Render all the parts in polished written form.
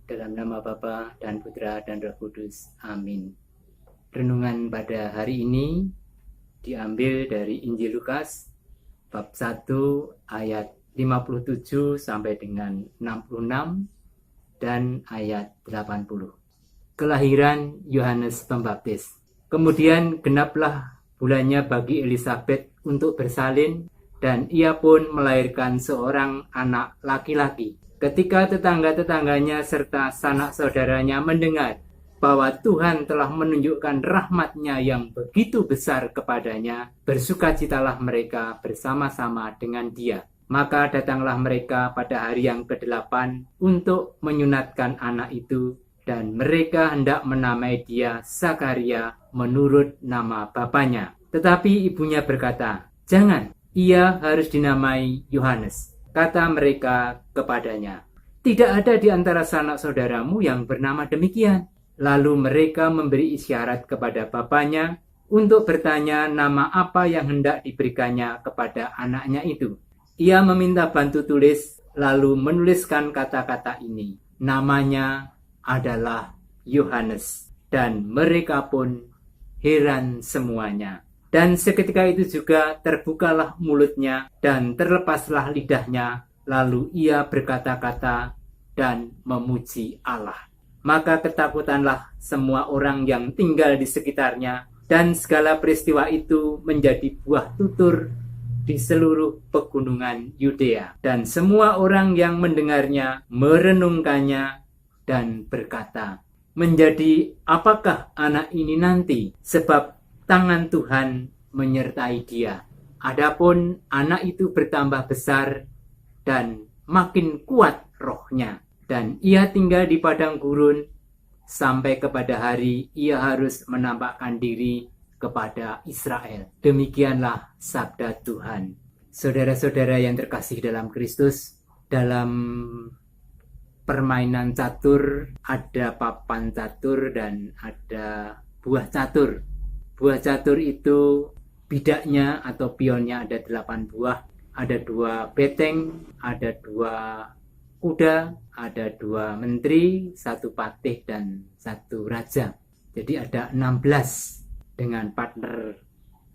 Dalam nama Bapa dan Putra dan Roh Kudus. Amin. Renungan pada hari ini diambil dari Injil Lukas bab 1 ayat 57 sampai dengan 66 dan ayat 80. Kelahiran Yohanes Pembaptis. Kemudian genaplah bulannya bagi Elisabet untuk bersalin, dan ia pun melahirkan seorang anak laki-laki. Ketika tetangga-tetangganya serta sanak saudaranya mendengar bahwa Tuhan telah menunjukkan rahmat-Nya yang begitu besar kepadanya, bersukacitalah mereka bersama-sama dengan dia. Maka datanglah mereka pada hari yang ke-8 untuk menyunatkan anak itu, dan mereka hendak menamai dia Zakaria menurut nama bapaknya. Tetapi ibunya berkata, "Jangan, ia harus dinamai Yohanes." Kata mereka kepadanya, "Tidak ada di antara sanak saudaramu yang bernama demikian." Lalu mereka memberi isyarat kepada bapaknya untuk bertanya nama apa yang hendak diberikannya kepada anaknya itu. Ia meminta bantu tulis, lalu menuliskan kata-kata ini. Namanya adalah Yohanes. Dan mereka pun heran semuanya. Dan seketika itu juga terbukalah mulutnya dan terlepaslah lidahnya, lalu ia berkata-kata dan memuji Allah. Maka ketakutanlah semua orang yang tinggal di sekitarnya, dan segala peristiwa itu menjadi buah tutur di seluruh pegunungan Yudea. Dan semua orang yang mendengarnya merenungkannya dan berkata, "Menjadi apakah anak ini nanti? Sebab tangan Tuhan menyertai dia." Adapun anak itu bertambah besar dan makin kuat rohnya, dan ia tinggal di padang gurun sampai kepada hari ia harus menampakkan diri kepada Israel. Demikianlah sabda Tuhan. Saudara-saudara yang terkasih dalam Kristus, dalam permainan catur ada papan catur dan ada buah catur. Buah catur itu bidaknya atau pionnya ada 8 buah. Ada 2 beteng, ada 2 kuda, ada 2 menteri, 1 patih dan 1 raja. Jadi ada 16 dengan partner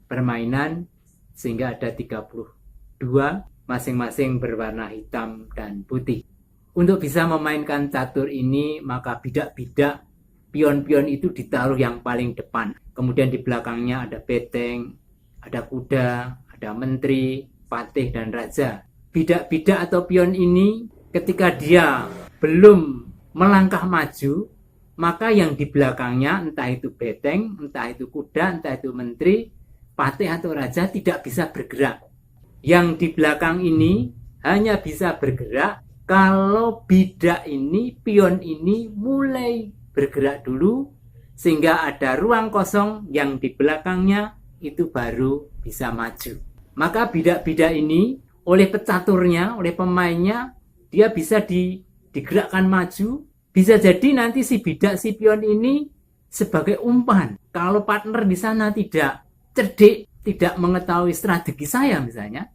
permainan, sehingga ada 32, masing-masing berwarna hitam dan putih. Untuk bisa memainkan catur ini, maka bidak-bidak pion-pion itu ditaruh yang paling depan. Kemudian di belakangnya ada beteng, ada kuda, ada menteri, patih, dan raja. Bidak-bidak atau pion ini ketika dia belum melangkah maju, maka yang di belakangnya, entah itu beteng, entah itu kuda, entah itu menteri, patih atau raja, tidak bisa bergerak. Yang di belakang ini hanya bisa bergerak kalau bidak ini, pion ini mulai bergerak dulu, sehingga ada ruang kosong yang di belakangnya itu baru bisa maju. Maka bidak-bidak ini oleh pecaturnya, oleh pemainnya, dia bisa digerakkan maju. Bisa jadi nanti si bidak, si pion ini sebagai umpan. Kalau partner di sana tidak cerdik, tidak mengetahui strategi saya misalnya,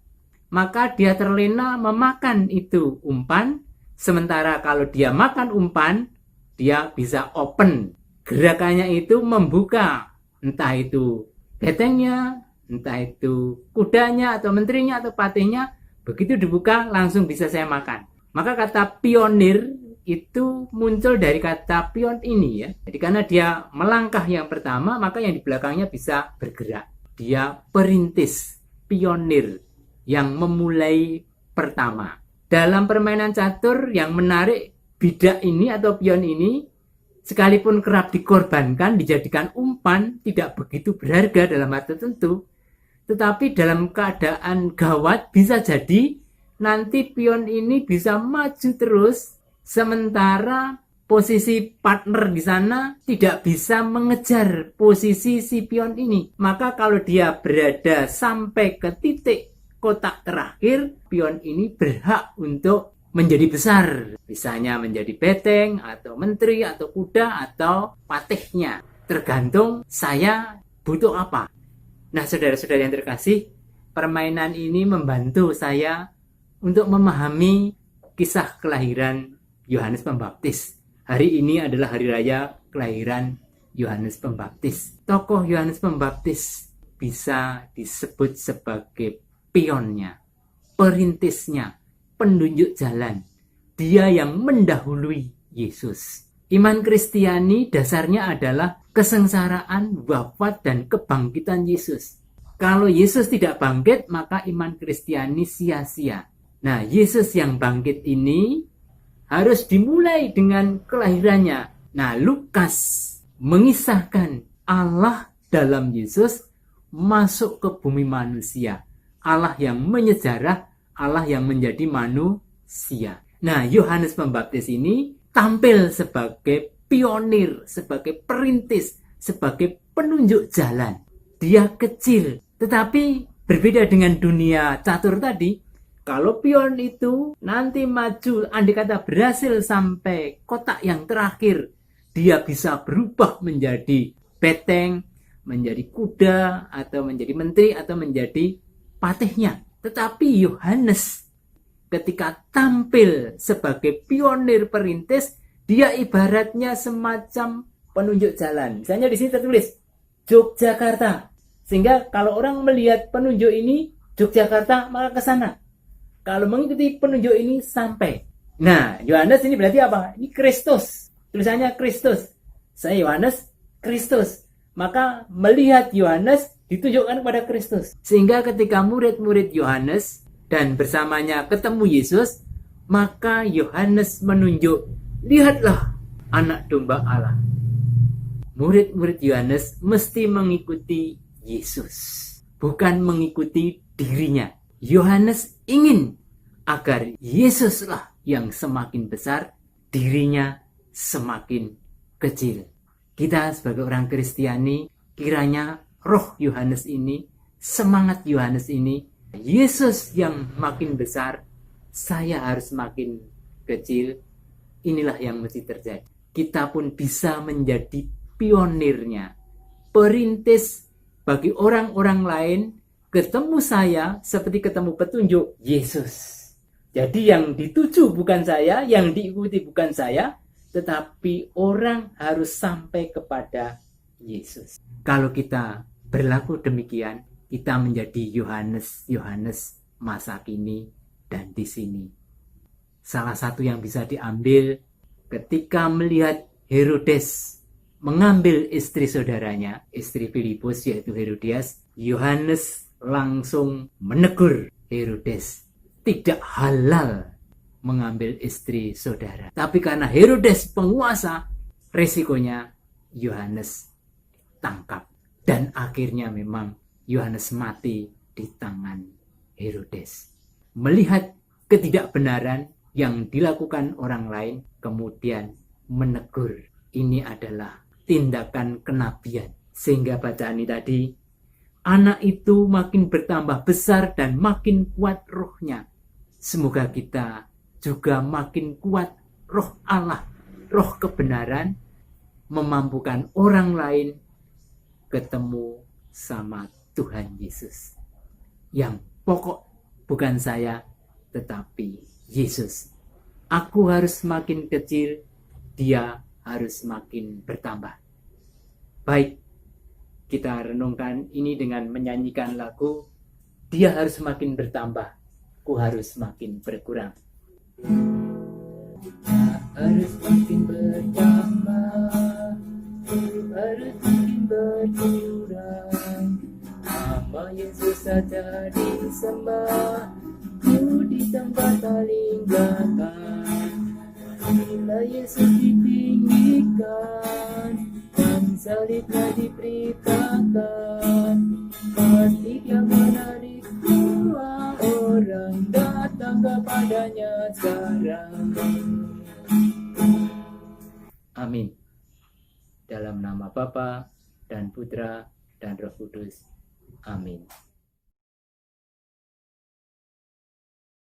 maka dia terlena memakan itu umpan. Sementara kalau dia makan umpan, dia bisa open. Gerakannya itu membuka, entah itu betengnya, entah itu kudanya atau menterinya atau patihnya. Begitu dibuka langsung bisa saya makan. Maka kata pionir itu muncul dari kata pion ini ya. Jadi karena dia melangkah yang pertama, maka yang di belakangnya bisa bergerak. Dia perintis, pionir yang memulai pertama. Dalam permainan catur yang menarik, bidak ini atau pion ini sekalipun kerap dikorbankan, dijadikan umpan, tidak begitu berharga dalam hal tertentu. Tetapi dalam keadaan gawat bisa jadi nanti pion ini bisa maju terus, sementara posisi partner di sana tidak bisa mengejar posisi si pion ini. Maka kalau dia berada sampai ke titik kotak terakhir, pion ini berhak untuk menjadi besar. Misalnya menjadi beteng, atau menteri, atau kuda, atau patihnya. Tergantung saya butuh apa. Nah, saudara-saudara yang terkasih, permainan ini membantu saya untuk memahami kisah kelahiran Yohanes Pembaptis. Hari ini adalah hari raya kelahiran Yohanes Pembaptis. Tokoh Yohanes Pembaptis bisa disebut sebagai pionnya, perintisnya, penunjuk jalan. Dia yang mendahului Yesus. Iman Kristiani dasarnya adalah kesengsaraan, wafat, dan kebangkitan Yesus. Kalau Yesus tidak bangkit, maka iman Kristiani sia-sia. Nah, Yesus yang bangkit ini harus dimulai dengan kelahirannya. Nah, Lukas mengisahkan Allah dalam Yesus masuk ke bumi manusia. Allah yang menyejarah, Allah yang menjadi manusia. Nah, Yohanes Pembaptis ini tampil sebagai pionir, sebagai perintis, sebagai penunjuk jalan. Dia kecil, tetapi berbeda dengan dunia catur tadi. Kalau pion itu nanti maju, andai kata berhasil sampai kotak yang terakhir, dia bisa berubah menjadi beteng, menjadi kuda, atau menjadi menteri, atau menjadi patihnya. Tetapi Yohanes ketika tampil sebagai pionir perintis, dia ibaratnya semacam penunjuk jalan. Misalnya di sini tertulis Yogyakarta. Sehingga kalau orang melihat penunjuk ini Yogyakarta, maka ke sana. Kalau mengikuti penunjuk ini sampai. Nah, Yohanes ini berarti apa? Ini Kristus. Tulisannya Kristus. Saya Yohanes Kristus. Maka melihat Yohanes ditunjukkan kepada Kristus. Sehingga ketika murid-murid Yohanes dan bersamanya ketemu Yesus, maka Yohanes menunjuk, lihatlah anak domba Allah. Murid-murid Yohanes mesti mengikuti Yesus, bukan mengikuti dirinya. Yohanes ingin agar Yesuslah yang semakin besar, dirinya semakin kecil. Kita sebagai orang Kristiani, kiranya roh Yohanes ini, semangat Yohanes ini, Yesus yang makin besar, saya harus makin kecil. Inilah yang mesti terjadi. Kita pun bisa menjadi pionirnya, perintis bagi orang-orang lain. Ketemu saya seperti ketemu petunjuk Yesus. Jadi yang dituju bukan saya, yang diikuti bukan saya, tetapi orang harus sampai kepada Yesus. Kalau kita berlaku demikian, kita menjadi Yohanes masa kini dan di sini. Salah satu yang bisa diambil ketika melihat Herodes mengambil istri saudaranya, istri Filipus yaitu Herodias, Yohanes langsung menegur Herodes, tidak halal mengambil istri saudara. Tapi karena Herodes penguasa, resikonya Yohanes tangkap. Dan akhirnya memang Yohanes mati di tangan Herodes. Melihat ketidakbenaran yang dilakukan orang lain, kemudian menegur. Ini adalah tindakan kenabian. Sehingga bacaan ini tadi, anak itu makin bertambah besar dan makin kuat rohnya. Semoga kita juga makin kuat roh Allah, roh kebenaran, memampukan orang lain ketemu sama Tuhan Yesus. Yang pokok bukan saya, tetapi Yesus. Aku harus makin kecil, dia harus makin bertambah. Baik, kita renungkan ini dengan menyanyikan lagu Dia Harus Makin Bertambah, Ku Harus Makin Berkurang. Harus makin bertambah, ku harus makin berkurang. Nama Yesus saja disembah, ku di tempat paling belakang. Bila Yesus ditinggikan dan salibnya diberitakan, pasti dia menarik semua orang datang kepadanya sekarang. Amin. Dalam nama Bapa dan Putra dan Roh Kudus. Amin.